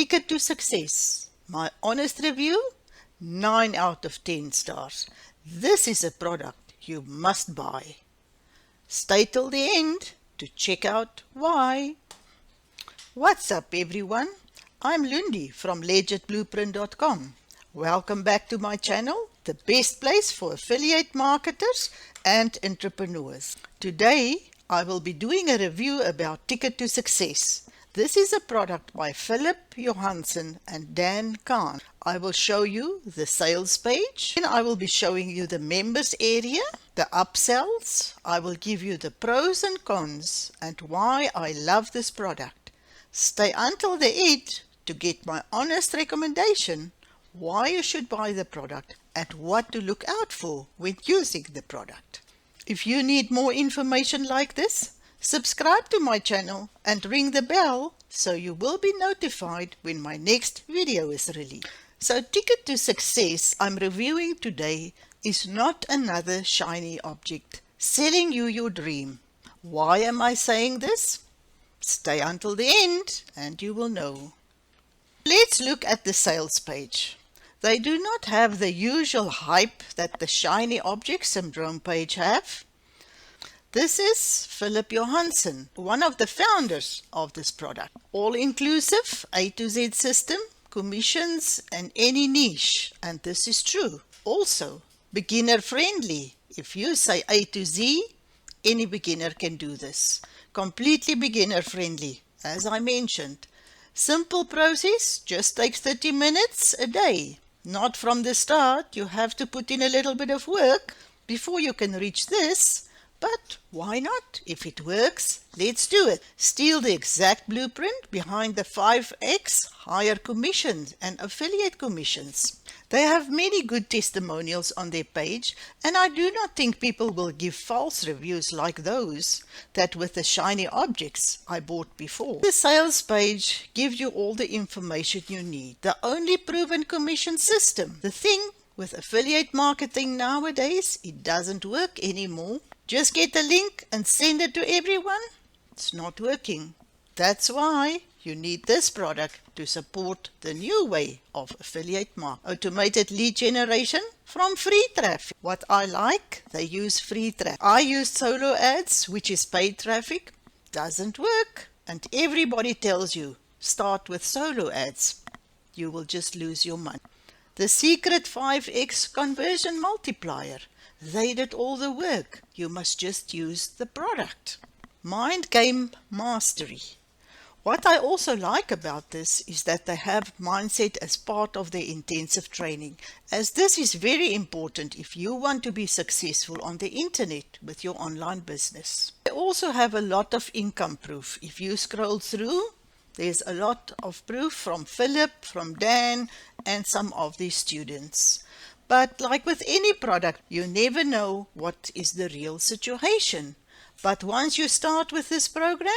Ticket to Success. My honest review, 9 out of 10 stars. This is a product you must buy. Stay till the end to check out why. What's up everyone? I'm Loendi from legitblueprint.com. Welcome back to my channel, the best place for affiliate marketers and entrepreneurs. Today I will be doing a review about Ticket to Success. This is a product by Philip Johansen Dan Khan. I will show you the sales page, and I will be showing you the members area, the upsells. I will give you the pros and cons and why I love this product. Stay until the end to get my honest recommendation why you should buy the product and what to look out for when using the product. If you need more information like this, subscribe to my channel and ring the bell so you will be notified when my next video is released. So Ticket to Success I'm reviewing today is not another shiny object selling you your dream. Why am I saying this? Stay until the end and you will know. Let's look at the sales page. They do not have the usual hype that the shiny object syndrome page have. This is Philip Johansen, one of the founders of this product. All-inclusive, A to Z system, commissions and any niche, and this is true. Also, beginner-friendly. If you say A to Z, any beginner can do this. Completely beginner-friendly, as I mentioned. Simple process, just takes 30 minutes a day. Not from the start, you have to put in a little bit of work before you can reach this. But why not? If it works, let's do it. Steal the exact blueprint behind the 5x higher commissions and affiliate commissions. They have many good testimonials on their page, and I do not think people will give false reviews like those that with the shiny objects I bought before. The sales page gives you all the information you need. The only proven commission system. The thing with affiliate marketing nowadays, it doesn't work anymore. Just get a link and send it to everyone. It's not working. That's why you need this product to support the new way of affiliate marketing. Automated lead generation from free traffic. What I like, they use free traffic. I use solo ads, which is paid traffic. Doesn't work. And everybody tells you, start with solo ads. You will just lose your money. The secret 5x conversion multiplier. They did all the work. You must just use the product. Mind game mastery. What I also like about this is that they have mindset as part of their intensive training, as this is very important if you want to be successful on the internet with your online business. They also have a lot of income proof. If you scroll through, there's a lot of proof from Philip, from Dan, and some of the students. But like with any product, you never know what is the real situation. But once you start with this program,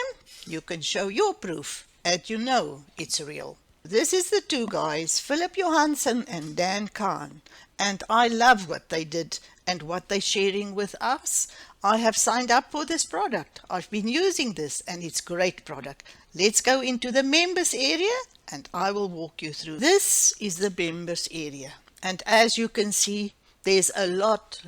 you can show your proof and you know it's real. This is the two guys, Philip Johansen and Dan Khan. And I love what they did and what they're sharing with us. I have signed up for this product. I've been using this and it's a great product. Let's go into the members area and I will walk you through. This is the members area. And as you can see, there's a lot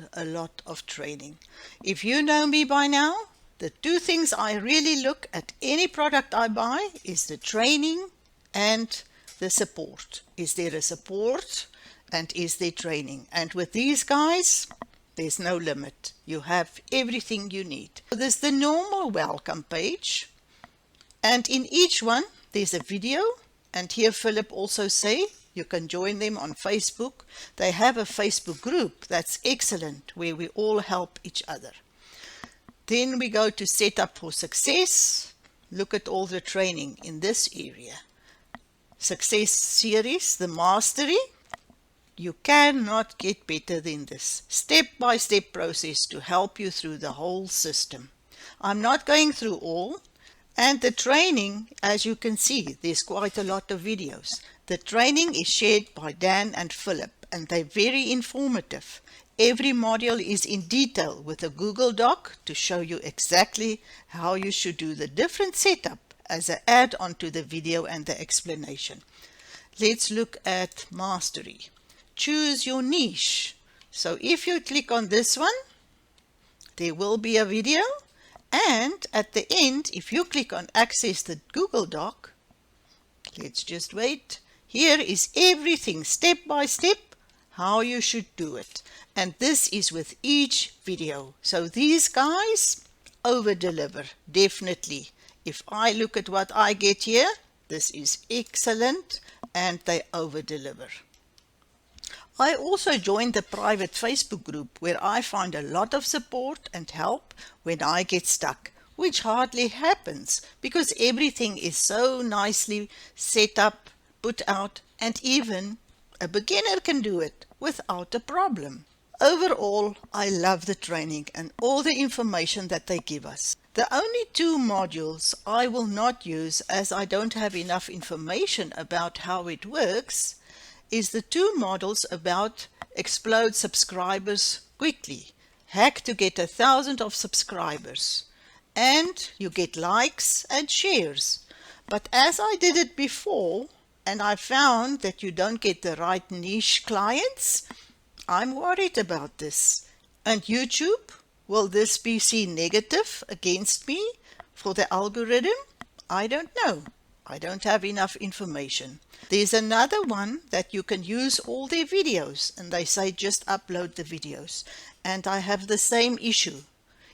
of training. If you know me by now, the two things I really look at any product I buy is the training and the support. Is there a support and is there training? And with these guys, there's no limit. You have everything you need. There's the normal welcome page. And in each one, there's a video. And here Philip also say, you can join them on Facebook. They have a Facebook group that's excellent where we all help each other. Then we go to set up for success. Look at all the training in this area. Success series, the mastery. You cannot get better than this. Step-by-step process to help you through the whole system. I'm not going through all. And the training, as you can see, there's quite a lot of videos. The training is shared by Dan and Philip, and they're very informative. Every module is in detail with a Google Doc to show you exactly how you should do the different setup as an add-on to the video and the explanation. Let's look at mastery. Choose your niche. So if you click on this one, there will be a video, and at the end, if you click on access the Google Doc, let's just wait. Here is everything step by step how you should do it. And this is with each video. So these guys over deliver, definitely. If I look at what I get here, this is excellent, and they over deliver. I also joined the private Facebook group where I find a lot of support and help when I get stuck, which hardly happens because everything is so nicely set up, put out, and even a beginner can do it without a problem. Overall, I love the training and all the information that they give us. The only 2 modules I will not use, as I don't have enough information about how it works, is the 2 models about explode subscribers quickly. Hack to get 1,000 of subscribers. And you get likes and shares. But as I did it before, and I found that you don't get the right niche clients, I'm worried about this. And YouTube, will this be seen negative against me for the algorithm? I don't know. I don't have enough information. There's another one that you can use all their videos, and they say just upload the videos. And I have the same issue.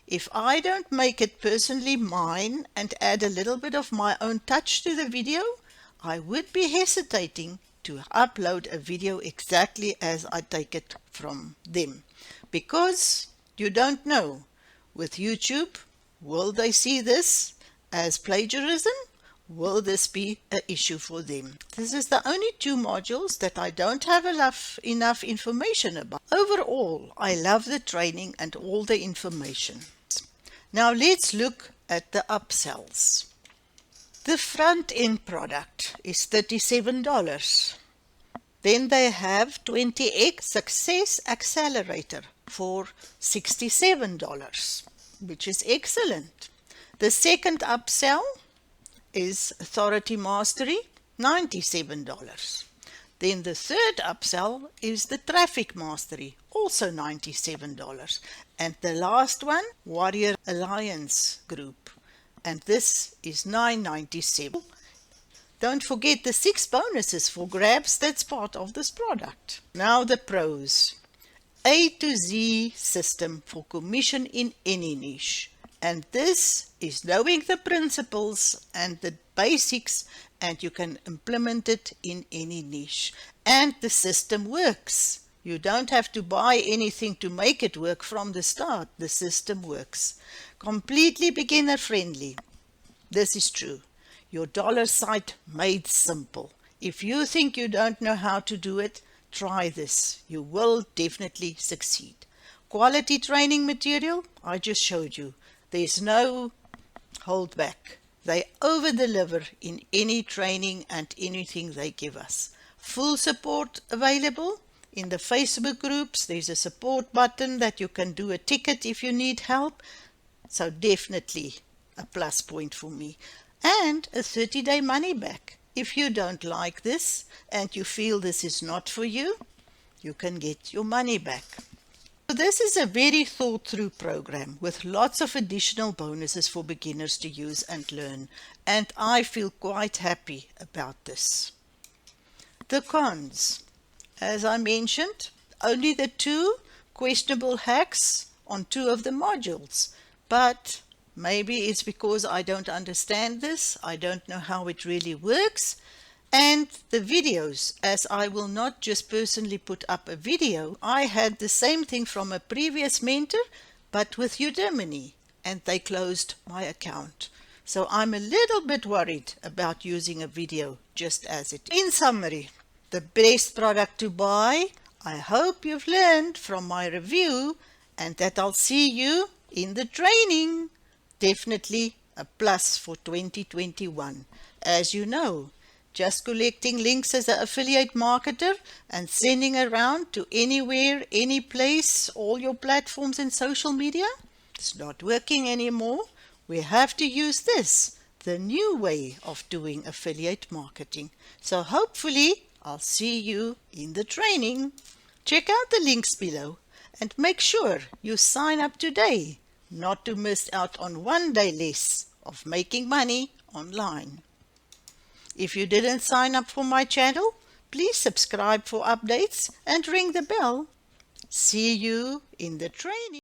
If I don't make it personally mine and add a little bit of my own touch to the video, I would be hesitating to upload a video exactly as I take it from them. Because you don't know. With YouTube, will they see this as plagiarism? Will this be an issue for them? This is the only 2 modules that I don't have enough information about. Overall, I love the training and all the information. Now let's look at the upsells. The front-end product is $37. Then they have 20x Success Accelerator for $67, which is excellent. The second upsell is Authority Mastery, $97. Then the third upsell is the Traffic Mastery, also $97. And the last one, Warrior Alliance Group, and this is $997. Don't forget the 6 bonuses for grabs that's part of this product. Now the pros. A to Z system for commission in any niche. And this is knowing the principles and the basics, and you can implement it in any niche. And the system works. You don't have to buy anything to make it work from the start. The system works. Completely beginner friendly. This is true. Your dollar site made simple. If you think you don't know how to do it, try this. You will definitely succeed. Quality training material, I just showed you. There's no hold back. They over-deliver in any training and anything they give us. Full support available. In the Facebook groups, there's a support button that you can do a ticket if you need help. So definitely a plus point for me. And a 30-day money back. If you don't like this and you feel this is not for you, you can get your money back. So this is a very thought through program with lots of additional bonuses for beginners to use and learn. And I feel quite happy about this. The cons. As I mentioned, only the 2 questionable hacks on 2 of the modules. But maybe it's because I don't understand this. I don't know how it really works. And the videos, as I will not just personally put up a video. I had the same thing from a previous mentor, but with Udemy, and they closed my account. So I'm a little bit worried about using a video just as it is. In summary, the best product to buy. I hope you've learned from my review and that I'll see you in the training. Definitely a plus for 2021. As you know, just collecting links as an affiliate marketer and sending around to anywhere, any place, all your platforms and social media, it's not working anymore. We have to use this, the new way of doing affiliate marketing. So hopefully I'll see you in the training. Check out the links below and make sure you sign up today not to miss out on one day less of making money online. If you didn't sign up for my channel, please subscribe for updates and ring the bell. See you in the training.